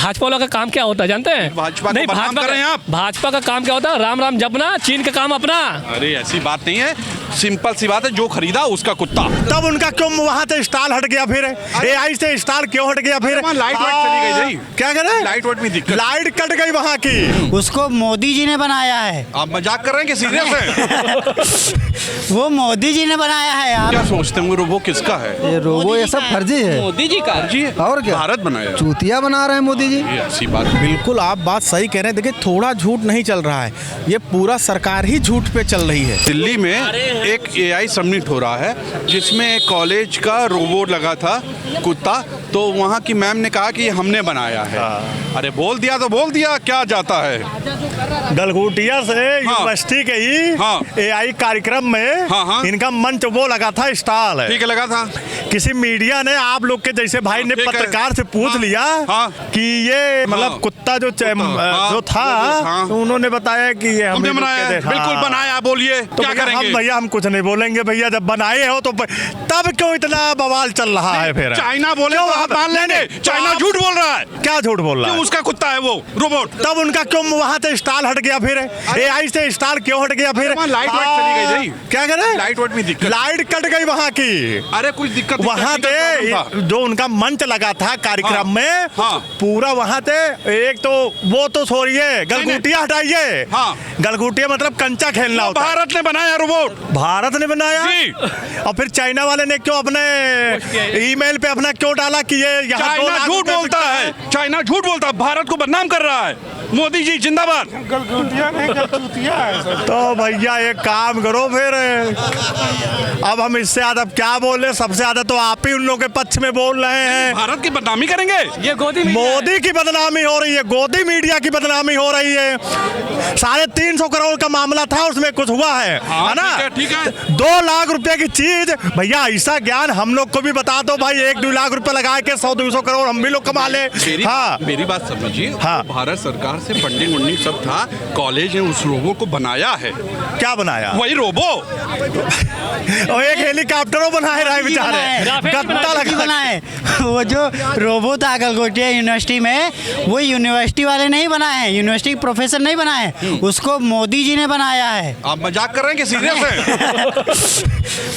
भाजपा वाला का काम क्या होता है जानते हैं? भाजपा को नहीं, बदनाम कर रहे हैं आप। भाजपा का काम क्या होता है? राम राम जपना, चीन का काम अपना। अरे ऐसी बात नहीं है, सिंपल सी बात है, जो खरीदा उसका कुत्ता। तब उनका क्यों वहाँ से स्टाल हट गया? फिर एआई से स्टाल क्यों हट गया? फिर लाइट वाइट चली गई जी। क्या कह रहे हैं? लाइट वाइट में दिक्कत, लाइट कट गई वहाँ की। उसको मोदी जी ने बनाया है। आप मजाक कर रहे हैं कि सीरियस है? वो मोदी जी ने बनाया है। आप क्या सोचते हैं रोबो किसका है? ये रोबो ये सब फर्जी है। मोदी जी का जी और क्या? भारत बनाया। चूतिया बना रहे हैं मोदी जी। ये ऐसी बात बिल्कुल आप बात सही कह रहे हैं। देखिए थोड़ा झूठ नहीं चल रहा है, ये पूरा सरकार ही झूठ पे चल रही है। दिल्ली में एक एआई सबमिट हो रहा है जिसमें एक कॉलेज का रोबोट लगा था कुत्ता, तो वहाँ की मैम ने कहा कि ये हमने बनाया है। अरे बोल दिया तो बोल दिया, क्या जाता है। गलगोटिया से यूनिवर्सिटी के ही एआई कार्यक्रम में इनका मंच वो लगा था, स्टाल है। ठीक है, लगा था। किसी मीडिया ने आप लोग के जैसे भाई ने पत्रकार से पूछ लिया कि ये मतलब कुत्ता जो था, तो उन्होंने बताया कि ये हमने बनाया। बिल्कुल बनाया, बोलिए तो क्या करेंगे? भैया हम कुछ नहीं बोलेंगे भैया, जब बनाए हो तो तब क्यों इतना बवाल चल रहा है? फिर चाइना बोले तो आप मान लेंगे, चाइना झूठ बोल रहा है। क्या झूठ बोल रहा है? उसका कुत्ता है वो रोबोट। तब उनका क्यों वहाँ से स्टाल हट गया? फिर एआई से स्टाल क्यों हट गया? फिर लाइट वाइट चली गई जी। क्या कह रहे हैं? लाइट वाइट में दिक्कत, लाइट कट गई वहाँ की। अरे कुछ दिक्कत वहाँ पे जो उनका मंच लगा था कार्यक्रम में, पूरा वहाँ पे एक तो वो तो छोड़िए, गलगुटिया हटाइए। गलगुटिया मतलब कंचा खेलना होता है। भारत ने बनाया रोबोट, भारत ने बनाया। और फिर चाइना वाले ने क्यों अपने ईमेल पे अपना क्यों डाला कि ये यहाँ चाइना झूठ बोलता है, चाइना झूठ बोलता है, भारत को बदनाम कर रहा है। मोदी जी जिंदाबाद। तो भैया एक काम करो फिर, अब हम इससे ज्यादा क्या बोले? सबसे ज्यादा तो आप ही उन लोगों के पक्ष में बोल रहे हैं। भारत की बदनामी करेंगे? ये मोदी की बदनामी हो रही है, गोदी मीडिया की बदनामी हो रही है। 350 करोड़ का मामला था, उसमें कुछ हुआ है ना? ठीक है। 2 लाख रुपए की चीज, भैया ऐसा ज्ञान हम लोग को भी बता दो भाई। 1-2 लाख रुपए लगा के 100-200 करोड़ हम भी लोग कमा ले। मेरी बात समझिए। भारत सरकार से फंडिंग वंडिंग सब था, कॉलेज ने उस रोबो को बनाया है। क्या बनाया? वही रोबो। और एक हेलीकॉप्टरों बनाए रहे बेचारे, गत्ता लगा बनाए। वो जो रोबो था गलगोटिया यूनिवर्सिटी में, वो यूनिवर्सिटी वाले नहीं बनाए हैं, यूनिवर्सिटी के प्रोफेसर नहीं बनाए, उसको मोदी जी ने बनाया है। आप मजाक कर रहे हैं कि सीरियस है?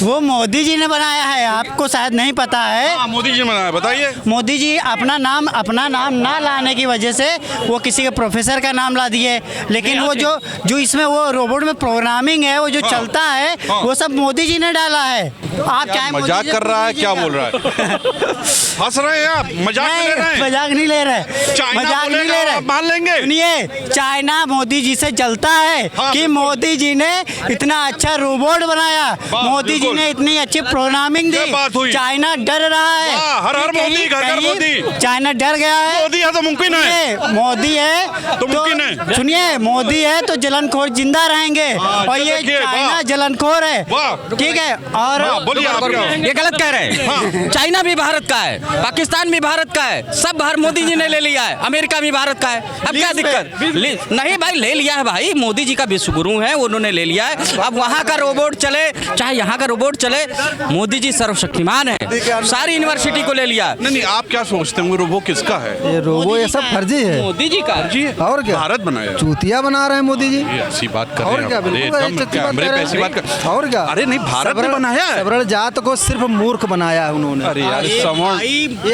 वो मोदी जी ने बनाया है, आपको शायद नहीं पता है। मोदी जी ने बनाया, बताइए। मोदी जी अपना नाम ना लाने की वजह से वो किसी के प्रोफेसर का नाम ला दिए, लेकिन वो जो इसमें वो रोबोट में प्रोग्रामिंग है, वो जो चलता है, वो सब मोदी जी ने डाला है। आप चाहे मजाक कर रहा है, क्या बोल रहा है? हंस रहे हैं आप? मजाक ले रहे हैं? मजाक नहीं ले रहे, मजाक नहीं ले रहे, मान लेंगे। सुनिए, चाइना मोदी जी से जलता है कि मोदी जी ने इतना अच्छा रोबोट बनाया, मोदी जी ने इतनी अच्छी प्रोग्रामिंग दी। चाइना डर रहा है। हर मोदी, घर घर मोदी। चाइना डर गया है। मोदी है तो मुमकिन है, मोदी है तो मुमकिन है। सुनिए, मोदी है तो जलनखोर जिंदा रहेंगे, और ये चाइना जलनखोर है। ठीक है। और ये गलत कह रहे हैं। चाइना भी भारत का है, पाकिस्तान भी भारत का है, सब बाहर मोदी जी ने ले लिया है, अमेरिका भी भारत का है। अब क्या दिक्कत? नहीं भाई, ले लिया है भाई, मोदी जी का विश्वगुरु है, उन्होंने ले लिया है। अब वहाँ का रोबोट चले चाहे यहाँ का रोबोट चले, मोदी जी सर्वशक्तिमान है, सारी यूनिवर्सिटी को ले लिया। नहीं, आप क्या सोचते हैं रोबो किसका है? ये रोबो ये सब फर्जी है। मोदी जी का। और क्या? भारत बनाया। चूतिया बना रहे हैं मोदी जी। ऐसी बात कर और रहे क्या? हैं? बिल्कुल कैमरे पे ऐसी बात कर। और क्या? अरे नहीं, भारत ने बनाया है। सबरल जात को सिर्फ मूर्ख बनाया है उन्होंने। अरे यार,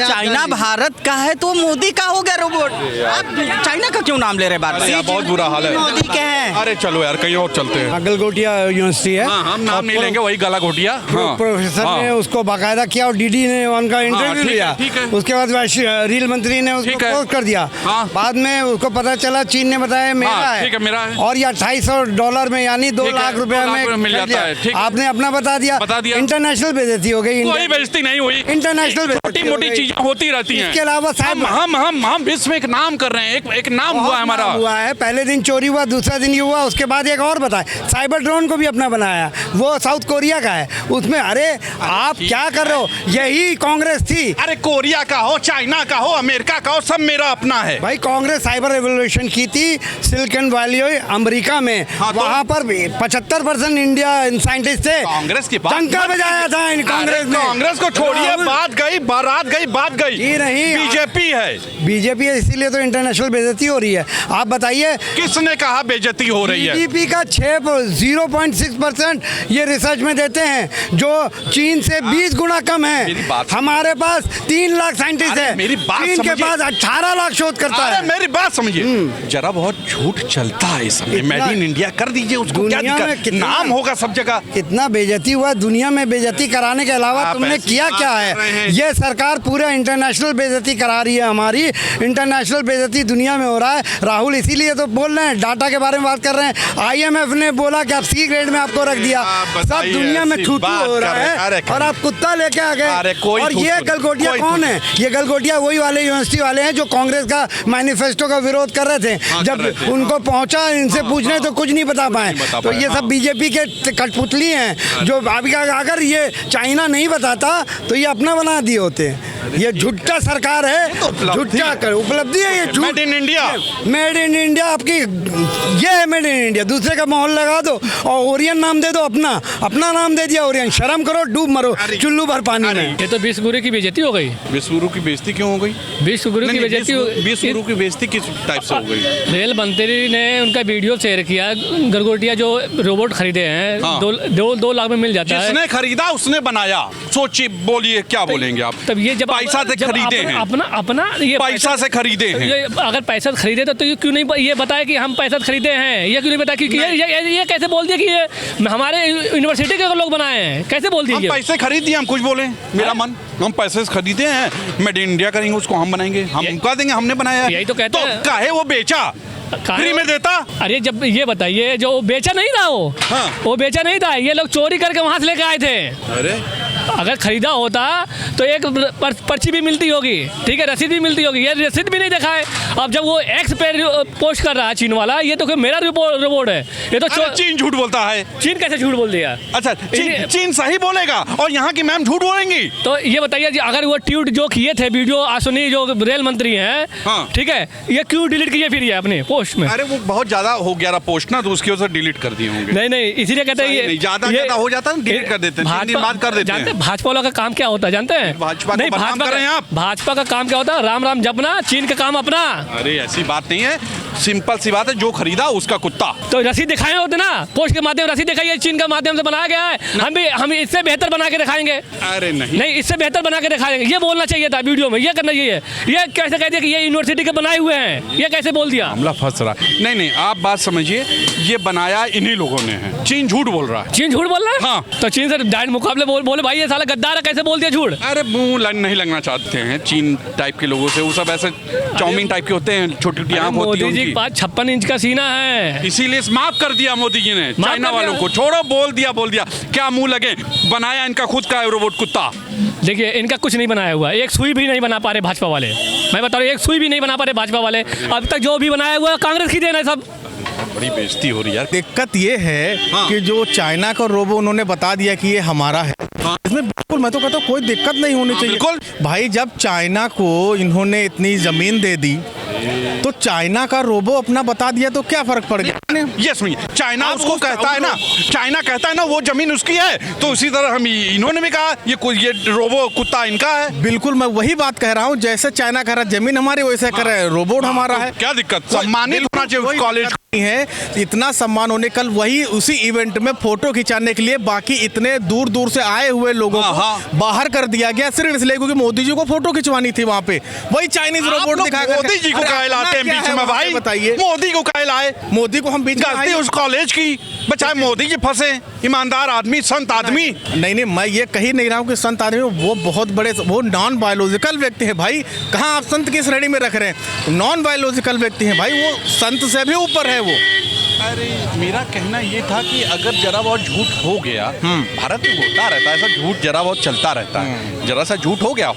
चाइना भारत का है तो मोदी का हो गया रोबोट। आप चाइना का क्यों नाम ले रहे? बात बहुत बुरा हाल है। मोदी के हैं। अरे चलो यार, कहीं और चलते हैं। गलगोटिया यूनिवर्सिटी है। हम नाम नहीं लेंगे, वही गला घोटिया। प्रोफेसर ने उसको बाकायदा किया और डीडी ने उनका इंटरव्यू लिया। उसके बाद रेल मंत्री ने उसको पोस्ट कर दिया। बाद में उसको पता चला, चीन ने बताया मेरा है, और ये $250 में यानी 2 लाख रुपए में मिल जाता है। आपने अपना बता दिया। इंटरनेशनल बेइज्जती हो गई। कोई बेइज्जती नहीं हुई, इंटरनेशनल छोटी मोटी चीजें होती रहती हैं। इसके अलावा हम विश्व में एक नाम कर रहे हैं, एक नाम हुआ हमारा। हुआ है, पहले दिन चोरी हुआ, दूसरा दिन ये हुआ, उसके बाद एक और बताए साइबर ड्रोन को भी अपना बनाया, वो साउथ कोरिया का है उसमें। अरे आप क्या कर रहे हो, यही कांग्रेस थी। अरे कोरिया का हो, चाइना का हो, अमेरिका का हो, सब मेरा अपना है भाई कांग्रेस साइबर रेवोल्यूशन की थी सिलिकॉन वैली अमेरिका में। हाँ, तो वहां पर 75% इंडिया साइंटिस्ट थे। कांग्रेस की बात डंका बजाया था इन कांग्रेस ने। कांग्रेस को छोड़िए, बात गई, बारात गई, बात गई। जी नहीं, बीजेपी है, बीजेपी है, इसीलिए तो इंटरनेशनल बेइज्जती हो रही है। आप बताइए किसने कहा बेइज्जती हो रही है? जीडीपी का 0.6% ये रिसर्च में देते हैं, जो चीन से 20 गुना कम मेरी है। बात हमारे पास 3 लाख साइंटिस्ट है, मेरी बात चीन के समझिए। पास 18 लाख शोध करता अरे है। मेरी बात समझिए, जरा बहुत झूठ चलता है इस समय। इतना- मेड इन इंडिया कर दीजिए, उसको क्या दुनिया में दिक्कत, कितना- नाम होगा सब जगह। इतना बेइज्जती हुआ, दुनिया में बेइज्जती कराने के अलावा आप तुमने ऐसी किया बात क्या कर रहे है? हैं। ये सरकार पूरा इंटरनेशनल बेइज्जती करा रही है हमारी। इंटरनेशनल बेइज्जती दुनिया में हो रहा है। राहुल इसीलिए तो बोल रहे हैं, डाटा के बारे में बात कर रहे हैं। आईएमएफ ने बोला कि आप सी ग्रेड में आपको रख दिया। सब दुनिया में ऐसी छूटू बात हो रहा कर रहे हैं। है और आप कुत्ता लेके आ अरे गए। कोई और ये थूथू गलगोटिया कोई कौन थूथू। है? ये गलगोटिया वही वाले यूनिवर्सिटी वाले हैं जो कांग्रेस का मैनिफेस्टो का विरोध कर रहे थे। हाँ, जब कर रहे थे। उनको पहुंचा इनसे पूछने तो कुछ नहीं बता पाए। बता तो पाए, ये सब हाँ। बीजेपी के कठपुतली हैं जो अभी अगर ये चाइना नहीं बताता तो ये अपना बना दिए होते। ये झूठा सरकार है, झूठा कर उपलब्धि है ये। Made in India, made in India आपकी ये है, मेड इन इंडिया। दूसरे का माहौल लगा दो और ओरियन नाम दे दो, अपना नाम दे दिया ओरियन। शर्म करो, डूब मरो चुल्लू भर पानी में। ये तो विश्वगुरु की बेइज्जती हो गई। विश्वगुरु की बेइज्जती क्यों हो गई? विश्वगुरु की बेइज्जती विश्वगुरु की बेइज्जती किस टाइप से हो गई? रेल मंत्री ने उनका वीडियो शेयर किया, गलगोटिया जो रोबोट खरीदे हैं, हाँ। 2 लाख में मिल जाता है। जिसने खरीदा उसने बनाया। सोचिए, बोलिए क्या बोलेंगे आप? तब ये जब पैसा से जब खरीदे हैं, अपना ये पैसा से खरीदे हैं। ये अगर पैसा से खरीदे तो ये क्यों नहीं ये बताया कि हम पैसा से खरीदे हैं? ये क्यों नहीं बताया? क्योंकि ये कैसे बोल दिया कि ये हमारे यूनिवर्सिटी के लोग बनाए हैं? कैसे बोल दिए? हम पैसे खरीद दिए, हम कुछ बोले? मेरा मन, हम पैसे से खरीदे हैं, मेड इन इंडिया करेंगे, उसको हम बनाएंगे, हम कह देंगे हमने बनाया है। यही तो कहते हैं। काहे वो बेचा, फ्री में देता? अरे जब ये बताइए, जो बेचा नहीं था हाँ। वो बेचा नहीं था, ये लोग चोरी करके वहां से लेके आए थे। अरे अगर खरीदा होता तो एक पर्ची भी मिलती होगी, ठीक है, रसीद भी मिलती होगी। ये रसीद भी नहीं देखा है। अब जब वो एक्स पे पोस्ट कर रहा है चीन वाला, ये तो कोई मेरा रिपोर्ट है। ये तो चीन झूठ बोलता है। चीन कैसे झूठ बोल दिया? अच्छा, चीन सही बोलेगा और यहाँ की मैम झूठ बोलेंगी? तो ये बताइए, अगर वो ट्वीट जो किए थे, वीडियो आसुनी जो रेल मंत्री हैं, हाँ। ठीक है, ये क्यों डिलीट किए फिर ये अपने पोस्ट में? अरे वो बहुत ज्यादा हो गया पोस्ट ना, तो उसकी वजह से डिलीट कर दिए होंगे। नहीं, इसीलिए कहते हैं ये ज्यादा हो जाता है, डिलीट कर देते हैं, 3 दिन बाद कर देते हैं। भाजपा वाला का काम क्या होता है जानते हैं? भाजपा को बदनाम कर रहे हैं आप। भाजपा का काम क्या होता है? राम राम जपना, चीन का काम अपना। अरे ऐसी बात नहीं है, सिंपल सी बात है, जो खरीदा उसका कुत्ता। तो रसीद दिखाए होते ना, पोस्ट के माध्यम रसीद दिखाइए, चीन के माध्यम से बनाया गया है। हम इससे बेहतर बना के दिखाएंगे। अरे नहीं, इससे बेहतर बना के दिखाएंगे, ये बोलना चाहिए था वीडियो में, ये करना चाहिए। ये कैसे कह दिया कि ये यूनिवर्सिटी के बनाए हुए हैं? ये कैसे बोल दिया? मामला फंस रहा है। नहीं, आप बात समझिए, ये बनाया इन्हीं लोगों ने है। चीन झूठ बोल रहा है। चीन झूठ बोल रहा है? हाँ। तो चीन से डायरेक्ट मुकाबले बोले भाई ये साला गद्दार है, कैसे बोल दिया झूठ? अरे मुंह नहीं लगना चाहते हैं चीन टाइप के लोगों से। वो सब ऐसे चाउमीन टाइप के होते हैं, छोटी छोटी आंख होती है मोदी जी के उनकी। पास 56 इंच का सीना है। इसीलिए माफ कर दिया मोदी जी ने चाइना कर वालों दिया। को। छोड़ो, बोल दिया, क्या मुंह लगे। बनाया इनका खुद का रोबोट कुत्ता। देखिए, इनका कुछ नहीं बनाया हुआ, एक सुई भी नहीं बना पा रहे भाजपा वाले। मैं बता रहा हूँ, एक सुई भी नहीं बना पा रहे भाजपा वाले। अब तक जो भी बनाया हुआ है कांग्रेस की देन है सब। बड़ी बेइज्जती हो रही है यार। दिक्कत ये है हाँ। कि जो चाइना का रोबो उन्होंने बता दिया कि ये हमारा है, इसमें बिल्कुल मैं तो कहता हूँ कोई दिक्कत नहीं होनी चाहिए। बिल्कुल। भाई जब चाइना को इन्होंने इतनी जमीन दे दी तो चाइना का रोबो अपना बता दिया तो क्या फर्क पड़ गया? ये सुनिए, चाइना उसको कहता है ना, चाइना कहता है ना वो जमीन उसकी है, तो उसी तरह हम इन्होंने भी कहा ये रोबो कुत्ता इनका है। बिल्कुल, मैं वही बात कह रहा हूँ, जैसे चाइना कह रहा है जमीन हमारी, वैसे कह रहा है रोबोट हमारा है। क्या दिक्कत, सम्मानित होना चाहिए उस कॉलेज है। इतना सम्मान होने, कल वही उसी इवेंट में फोटो खिंचाने के लिए बाकी इतने दूर दूर से आए हुए लोगों को बाहर कर दिया गया, सिर्फ इसलिए क्योंकि मोदी जी को फोटो खिंचवानी थी वहाँ पे। वही चाइनीज रोबोट दिखा कर मोदी जी को काहे लाते हैं बीच में भाई? बताइए, मोदी को काहे लाए? मोदी को हम बीच में गलती उस कॉलेज की, बचाए मोदी जी फंसे। ईमानदार आदमी, संत आदमी। नहीं, मैं ये कही नहीं रहा हूँ कि संत आदमी, वो बहुत बड़े, वो नॉन बायोलॉजिकल व्यक्ति है भाई। कहाँ आप संत की श्रेणी में रख रहे हैं? नॉन बायोलॉजिकल व्यक्ति है भाई, वो संत से भी ऊपर है वो। अरे मेरा कहना ये था कि अगर जरा बहुत झूठ हो गया, भारत में होता रहता है ऐसा, झूठ जरा बहुत चलता रहता है, जरा सा झूठ हो गया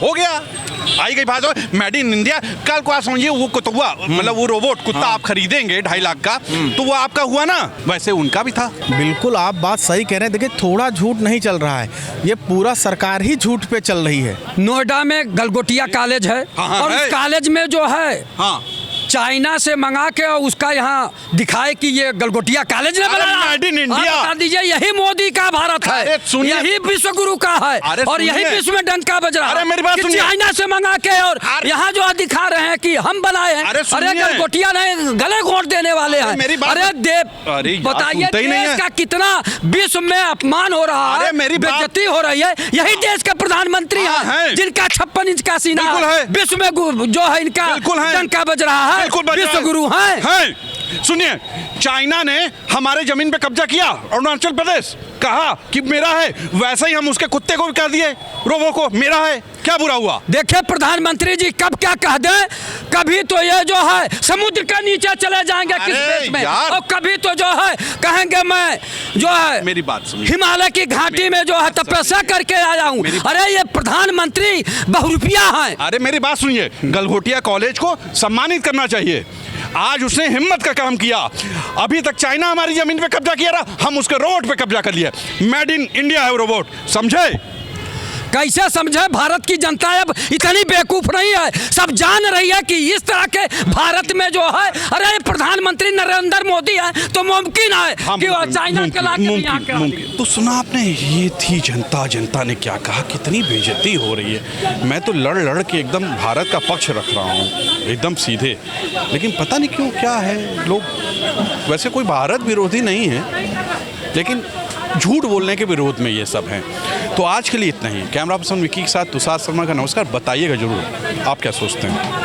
आई गई बात, मेड इन इंडिया। कल को आप समझिए वो कुत्ता, मतलब वो रोबोट कुत्ता आप खरीदेंगे 2.5 लाख का, तो वो आपका हुआ ना, वैसे उनका भी था। बिल्कुल आप बात सही कह रहे हैं। देखिए थोड़ा झूठ नहीं चल रहा है, ये पूरा सरकार ही झूठ पे चल रही है। नोएडा में गलगोटिया कॉलेज है, और उस कॉलेज में जो है चाइना से मंगा के और उसका यहाँ दिखाए कि ये गलगोटिया कॉलेज ने बनाया। Made in India. बता दीजिए यही मोदी का भारत है, यही विश्व गुरु का है, और यही विश्व में डंका बज रहा है कि चाइना से मंगा के और यहाँ जो दिखा रहे हैं कि हम बनाए हैं। अरे गलगोटिया नहीं, गले घोंट देने वाले हैं। अरे बताइए देश का कितना विश्व में अपमान हो रहा है, बेइज्जती हो रही है। यही देश के प्रधानमंत्री हैं जिनका 56 इंच का सीना विश्व में जो है इनका डंका बज रहा है, विश्व गुरु हैं। सुनिए, चाइना ने हमारे जमीन पे कब्जा किया, अरुणाचल प्रदेश, कहा कि मेरा है, वैसे ही हम उसके कुत्ते को भी कह दिए, रोबो को मेरा है, क्या बुरा हुआ? देखिए प्रधानमंत्री जी कब क्या कह दे, कभी तो ये जो है समुद्र के नीचे चले जाएंगे किस देश में, और कभी तो जो है कहेंगे मैं जो है मेरी बात सुनिए, हिमालय की घाटी में जो है तपस्या करके आया हूँ। अरे ये प्रधानमंत्री बहुरूपिया हैं। अरे मेरी बात सुनिए, गलगोटिया कॉलेज को सम्मानित करना चाहिए, आज उसने हिम्मत का काम किया। अभी तक चाइना हमारी जमीन पे कब्जा किया रहा, हम उसके रोबोट पे कब्जा कर लिया। मेड इन इंडिया है रोबोट, समझे? कैसे समझे? भारत की जनता अब इतनी बेवकूफ नहीं है, सब जान रही है कि इस तरह के भारत में जो है, अरे प्रधानमंत्री नरेंद्र मोदी है तो मुमकिन है कि वो चाइना के लाके। तो सुना आपने, ये थी जनता, जनता ने क्या कहा, कितनी बेइज्जती हो रही है। मैं तो लड़ के एकदम भारत का पक्ष रख रहा हूँ, एकदम सीधे, लेकिन पता नहीं क्यों क्या है, लोग वैसे कोई भारत विरोधी नहीं है, लेकिन झूठ बोलने के विरोध में ये सब हैं। तो आज के लिए इतना ही। कैमरा पर्सन विकी के साथ तुषार शर्मा का नमस्कार। बताइएगा जरूर आप क्या सोचते हैं।